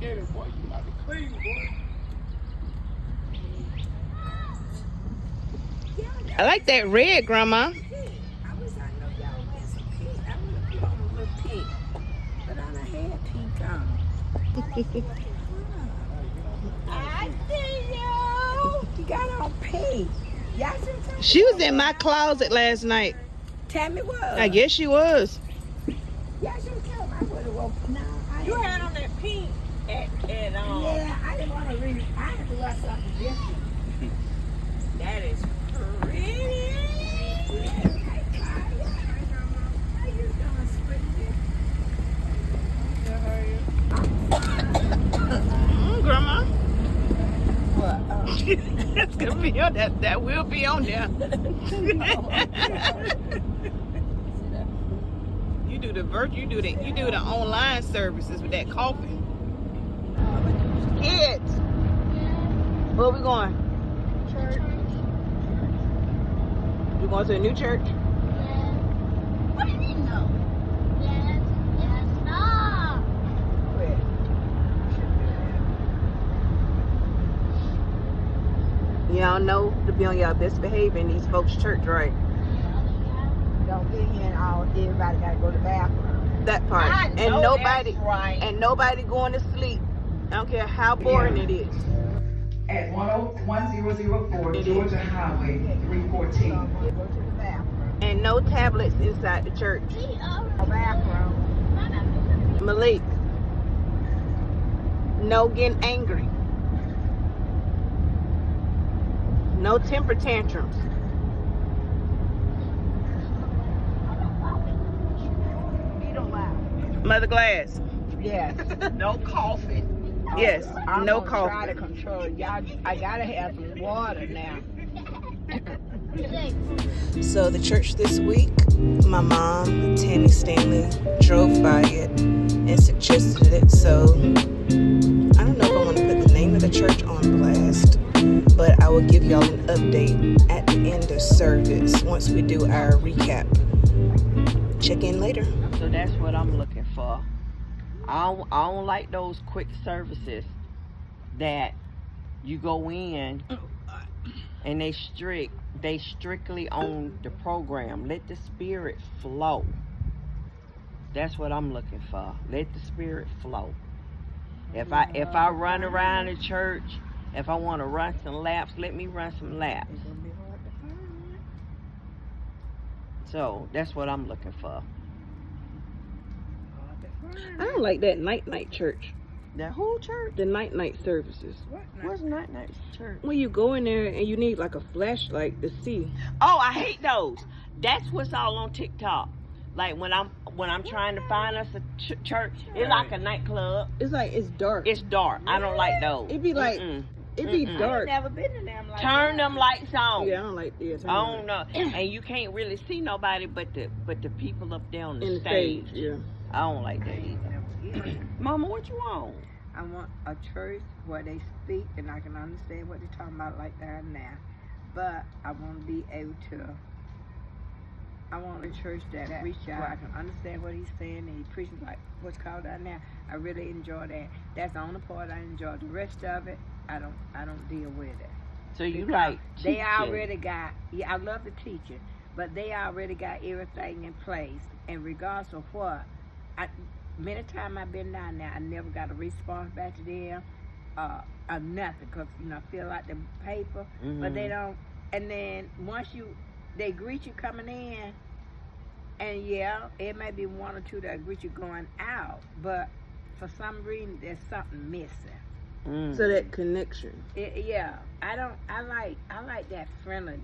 at it, boy. You might be clean, boy. I like that red, Grandma. I wish I know y'all wear some pink. I would have put on a little pink. But I done had pink on. I see you. You got on pink. Y'all should tell me. She was in my closet last night. Tammy was. I guess she was. Y'all should tell me. I would have woke. No, I You didn't. had on that pink and Yeah, I didn't want to read. I had to wear something different. that is pretty. Grandma. What? That's gonna be on that. That will be on there. You do the you do the online services with that coffee. Kids, where we going? Church. We going to a new church? Yes. What do you mean no? Yes. Yes. No. Y'all know to be on your best behavior in these folks' church, right? Don't get here and all. Everybody got to go to the bathroom. That part. I And know nobody that's right. and nobody going to sleep. I don't care how boring it is. At 1004 Georgia Highway 314. You go to the bathroom. And no tablets inside the church. The bathroom. Malik, no getting angry. No temper tantrums. Eat a lot. Mother Glass. Yes. No coffee. Yes, I'm no gonna try to coffee. control it. Y'all, I gotta have some water now. So the church this week, my mom, Tammy Stanley, drove by it and suggested it. So I don't know if I want to put the name of the church on blast, but I will give y'all an update at the end of service once we do our recap. Check in later. So that's what I'm looking for. I don't like those quick services that you go in and they strictly on the program. Let the spirit flow. That's what I'm looking for. Let the spirit flow. If I run around the church, if I want to run some laps, let me run some laps. So that's what I'm looking for. I don't like that night church. The whole church? The night services. What's night church? When you go in there and you need like a flashlight to see. Oh, I hate those. That's what's all on TikTok. Like when I'm trying to find us a church, it's like a nightclub. It's like it's dark. It's dark. I don't like those. It be like it be dark. Never been in them like Turn that. them lights on. Yeah, I don't like this. I don't know. And you can't really see nobody but the people up there on In the the stage. stage, yeah. I don't like that either. Mama, what you want? I want a church where they speak and I can understand what they're talking about like that now. But I want to be able to. I want a church that reach out. I can understand what he's saying and he preaches like what's called out now. I really enjoy that. That's the only part I enjoy. The rest of it, I don't deal with it. So you Because like they teaching. already got. Yeah, I love the teaching, but they already got everything in place. And regardless of what, many times I've been down there, I never got a response back to them, or nothing, because I feel like the paper, but they don't. And then once they greet you coming in, and yeah, it may be one or two that greet you going out, but for some reason there's something missing. So that connection. Yeah, I like that friendliness.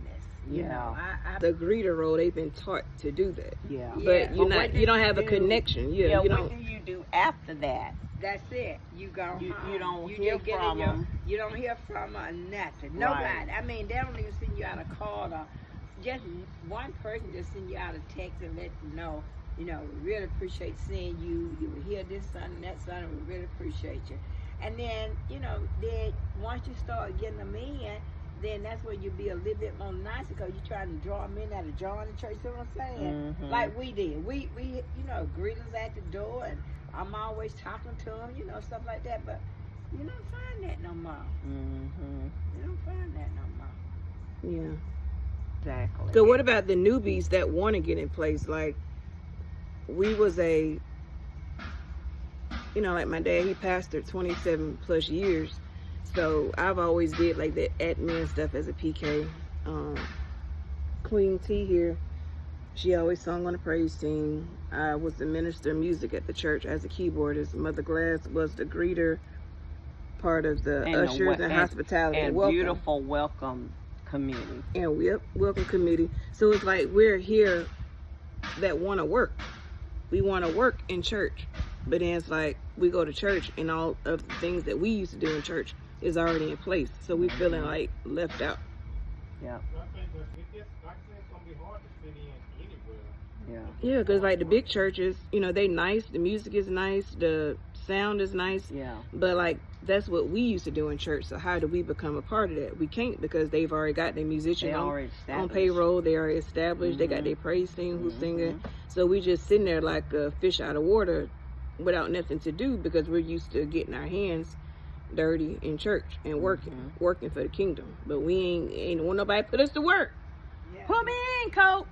You Yeah. know, The greeter role, they've been taught to do that. Yeah. Yeah. But what do you don't you have a do? connection. Yeah, Yeah, you what don't. do you do after that? That's it. You go home. You don't You hear just get in from your- them. You don't hear from her nothing. Right. Nobody. I mean, they don't even send you out a call or just one person just send you out a text and let you know, we really appreciate seeing you. You were here this Sunday and that Sunday. We really appreciate you. And then, then once you start getting them in, then that's where you be a little bit more nice because you're trying to draw them in at a join the church. You know what I'm saying? Mhm. Like we did. We greet us at the door and I'm always talking to them, you know, stuff like that. But you don't find that no more. Mm-hmm. You don't find that no more. Yeah. Exactly. So what about the newbies that want to get in place? Like, we was like my dad, he pastored 27 plus years. So I've always did like the admin stuff as a PK. Queen T here, she always sung on the praise team. I was the minister of music at the church as a keyboardist. Mother Glass was the greeter, part of the ushers and hospitality and welcome. beautiful welcome committee. And welcome committee. So it's like we're here that want to work. We want to work in church, but then it's like we go to church and all of the things that we used to do in church is already in place. So we feeling like left out. Yeah. I think it's gonna be hard to fit in anywhere. Yeah. Yeah, because like the big churches, they nice. The music is nice. The sound is nice. Yeah. But like that's what we used to do in church. So how do we become a part of that? We can't, because they've already got their musicians on payroll. They already established. They got their praise team who's singing. So we just sitting there like a fish out of water without nothing to do, because we're used to getting our hands dirty in church and working for the kingdom. But we ain't want nobody put us to work. Yeah. Put me in, coach.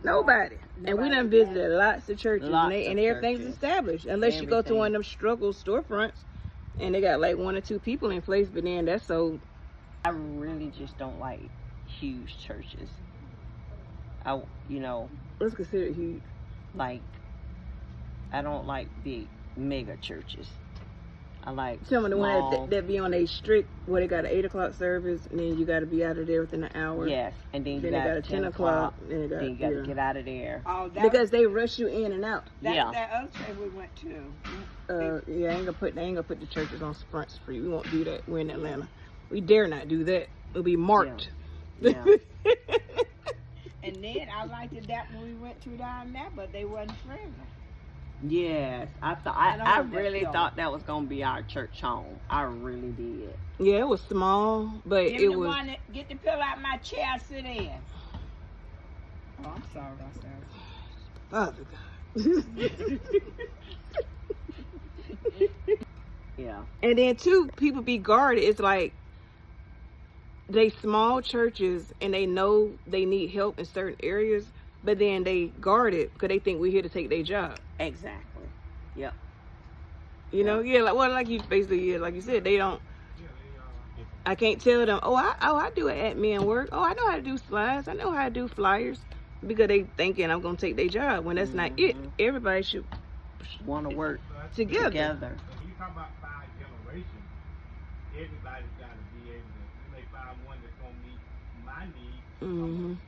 Nobody. And we done visited lots of churches, and everything's churches. established. Unless you go to Everything. one of them struggle storefronts and they got like 1 or 2 people in place, but then that's so. I really just don't like huge churches. What's considered huge? Like, I don't like big mega churches. I like Tell me the small. one that be on a strict where they got an 8 o'clock service, and then you got to be out of there within an hour. Yes, and then you Then got they got a a 10 o'clock. Then you got to get out of there. Oh, that Because they rush you in and out. Yeah. that other church we went to. Yeah, they ain't gonna put the churches on fronts for you. We won't do that. We're in Atlanta. We dare not do that. It'll be marked. Yeah. And then I liked it that when we went to down there, but they wasn't friendly. Yes, I I really feel. thought that was gonna be our church home. I really did. Yeah, it was small, but Give it me the was. one that get the pillow out my chair, sit in. Oh, I'm sorry, Father God. Yeah. And then too, people be guarded. It's like they small churches and they know they need help in certain areas, but then they guard it because they think we're here to take their job. Exactly. Yep. You know, like you basically, like you said, they don't. Yeah, I can't tell them, I do admin work. Oh, I know how to do slides. I know how to do flyers, because they thinking I'm gonna take their job when that's not it. Everybody should Want to work together. together. When you talk about 5 generations, everybody's got to be able to. You may find one that's gonna meet my needs from a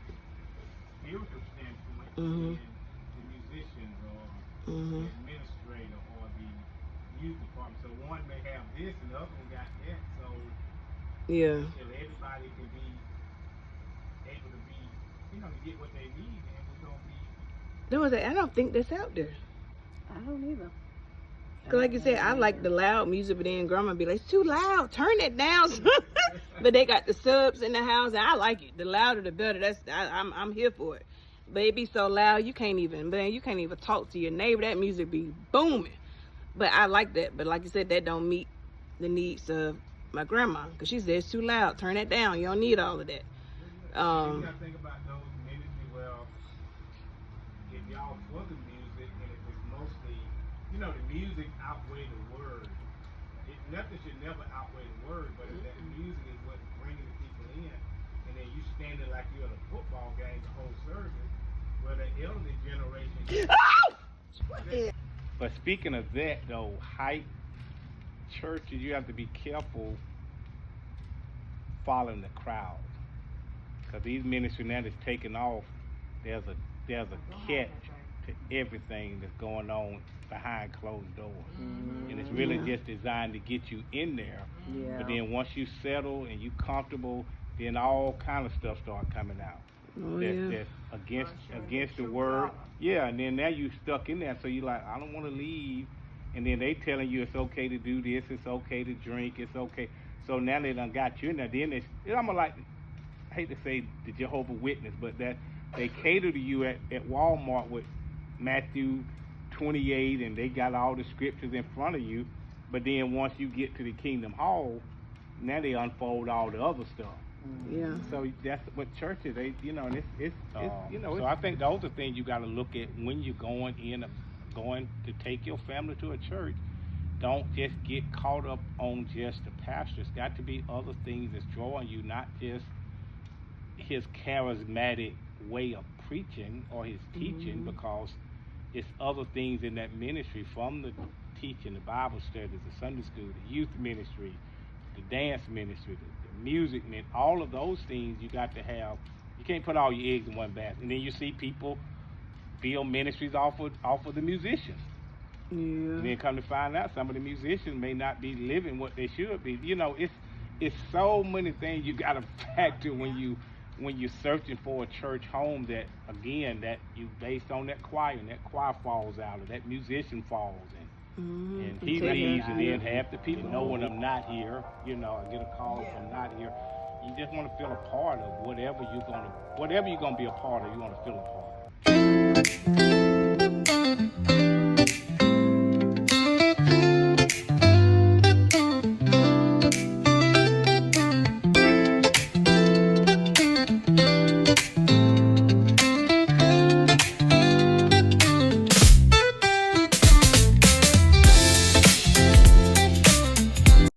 spiritual standpoint, and the musicians or the administrator or the youth department. So one may have this and the other one got that. So Yeah. if everybody can be able to be, to get what they need, then we're gonna be. I don't think that's out there. I don't either. Cause like you said, I like the loud music, but then grandma be like, it's too loud, turn it down. But they got the subs in the house, and I like it. The louder the better. I'm here for it. But it be so loud you can't even talk to your neighbor. That music be booming. But I like that. But like you said, that don't meet the needs of my grandma, because she said it's too loud, turn it down. You don't need all of that. You gotta think about those ministries. Well, if y'all for the music, and if it's mostly, the music outweigh the word. Nothing should never outweigh the word, but if that music is what's bringing the people in, and then you standing like you're at a football game the whole service, well, the elderly generation. But speaking of that, though, hype churches, you have to be careful following the crowd, because these ministries now that's taking off, there's a catch to everything that's going on behind closed doors, and it's really just designed to get you in there. Yeah. But then once you settle and you comfortable, then all kind of stuff start coming out. That's against the word. Yeah, and then now you stuck in there, so you like, I don't want to leave. And then they telling you it's okay to do this, it's okay to drink, it's okay. So now they done got you in there. Then I'm like, I hate to say the Jehovah's Witness, but that they cater to you at Walmart with Matthew 28 and they got all the scriptures in front of you, but then once you get to the Kingdom Hall, now they unfold all the other stuff. Yeah. So that's what churches, they, you know, and it's you know. So I think those are things you got to look at when you're going to take your family to a church. Don't just get caught up on just the pastor. It's got to be other things that's drawing you, not just his charismatic way of preaching or his teaching, because it's other things in that ministry, from the teaching, the Bible studies, the Sunday school, the youth ministry, the dance ministry, the music ministry, all of those things you got to have. You can't put all your eggs in one basket. And then you see people build ministries off of the musicians. Yeah. And then come to find out, some of the musicians may not be living what they should be. You know, it's so many things you got to factor when you're searching for a church home, that again, that you based on that choir, and that choir falls out, or that musician falls, and he leaves, and then half the people know when I'm not here. You know, I get a call if I'm not here. You just want to feel a part of whatever you're gonna be a part of. You want to feel a part.